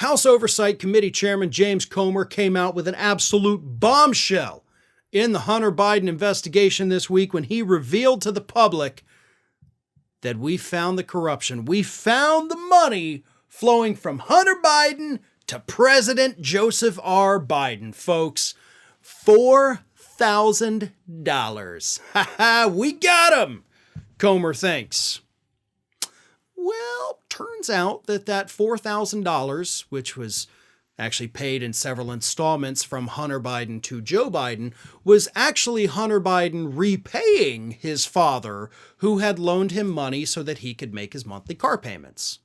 House Oversight Committee Chairman James Comer came out with an absolute bombshell in the Hunter Biden investigation this week when he revealed to the public that we found the corruption. We found the money flowing from Hunter Biden to President Joseph R. Biden, folks. $4,000. Ha ha, we got him, Comer thinks. Well, turns out that $4,000, which was actually paid in several installments from Hunter Biden to Joe Biden, was actually Hunter Biden repaying his father, who had loaned him money so that he could make his monthly car payments.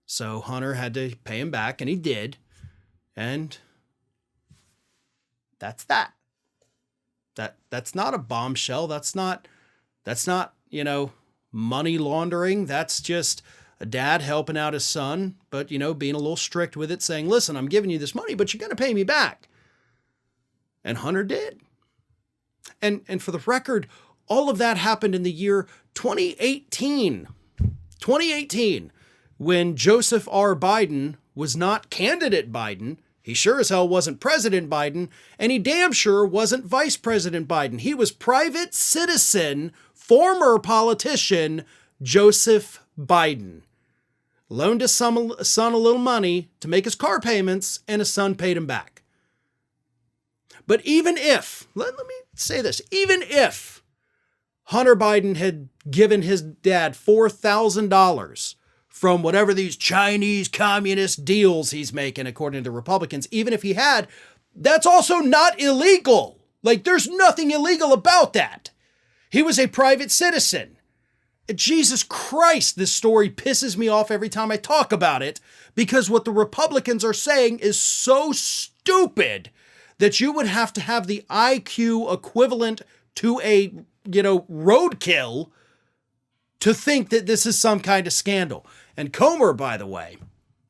So Hunter had to pay him back, and he did. And that's that. That's not a bombshell. That's not, money laundering. That's just a dad helping out his son, but, being a little strict with it, saying, listen, I'm giving you this money, but you're going to pay me back. And Hunter did. And for the record, all of that happened in the year 2018. 2018, when Joseph R. Biden was not candidate Biden. He sure as hell wasn't President Biden, and he damn sure wasn't Vice President Biden. He was private citizen, former politician Joseph Biden. Loaned his son a little money to make his car payments, and his son paid him back. But even if, let me say this, even if Hunter Biden had given his dad $4,000 from whatever these Chinese communist deals he's making, according to Republicans, even if he had, that's also not illegal. Like, there's nothing illegal about that. He was a private citizen. Jesus Christ, this story pisses me off every time I talk about it, because what the Republicans are saying is so stupid that you would have to have the IQ equivalent to a, roadkill to think that this is some kind of scandal. And Comer, by the way,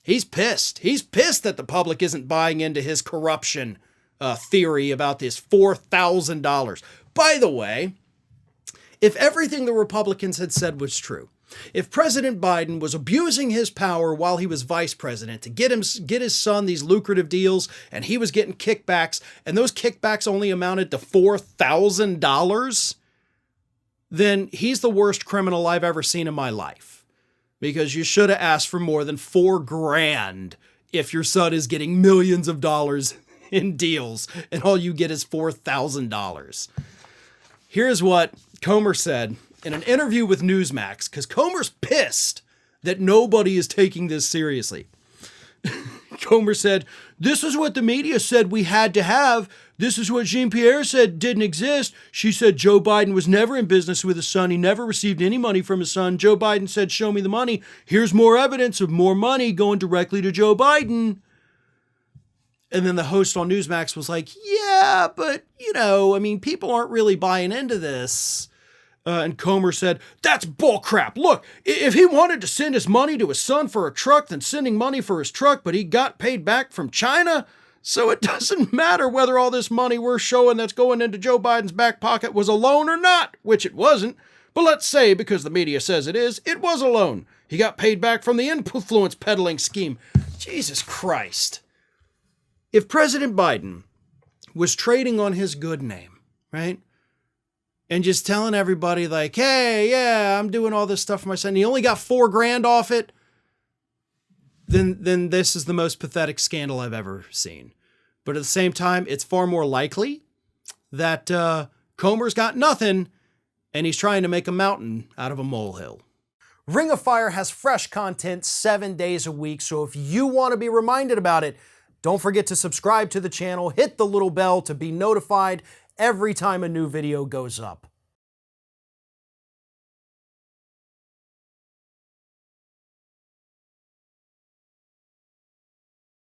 he's pissed. He's pissed that the public isn't buying into his corruption theory about this $4,000. By the way, if everything the Republicans had said was true, if President Biden was abusing his power while he was vice president to get his son these lucrative deals, and he was getting kickbacks, and those kickbacks only amounted to $4,000, then he's the worst criminal I've ever seen in my life. Because you should have asked for more than $4,000 if your son is getting millions of dollars in deals, and all you get is $4,000. Here's what Comer said in an interview with Newsmax, because Comer's pissed that nobody is taking this seriously. Comer said, this is what the media said we had to have. This is what Jean-Pierre said didn't exist. She said Joe Biden was never in business with his son. He never received any money from his son. Joe Biden said, show me the money. Here's more evidence of more money going directly to Joe Biden. And then the host on Newsmax was like, yeah, but, people aren't really buying into this. And Comer said, that's bullcrap. Look, if he wanted to send his money to his son for a truck, then sending money for his truck, but he got paid back from China. So it doesn't matter whether all this money we're showing that's going into Joe Biden's back pocket was a loan or not, which it wasn't. But let's say, because the media says it is, it was a loan. He got paid back from the influence peddling scheme. Jesus Christ. If President Biden was trading on his good name, right? And just telling everybody like, hey, yeah, I'm doing all this stuff for my son. He only got $4,000 off it. Then this is the most pathetic scandal I've ever seen. But at the same time, it's far more likely that Comer's got nothing and he's trying to make a mountain out of a molehill. Ring of Fire has fresh content 7 days a week. So if you want to be reminded about it, don't forget to subscribe to the channel, hit the little bell to be notified every time a new video goes up.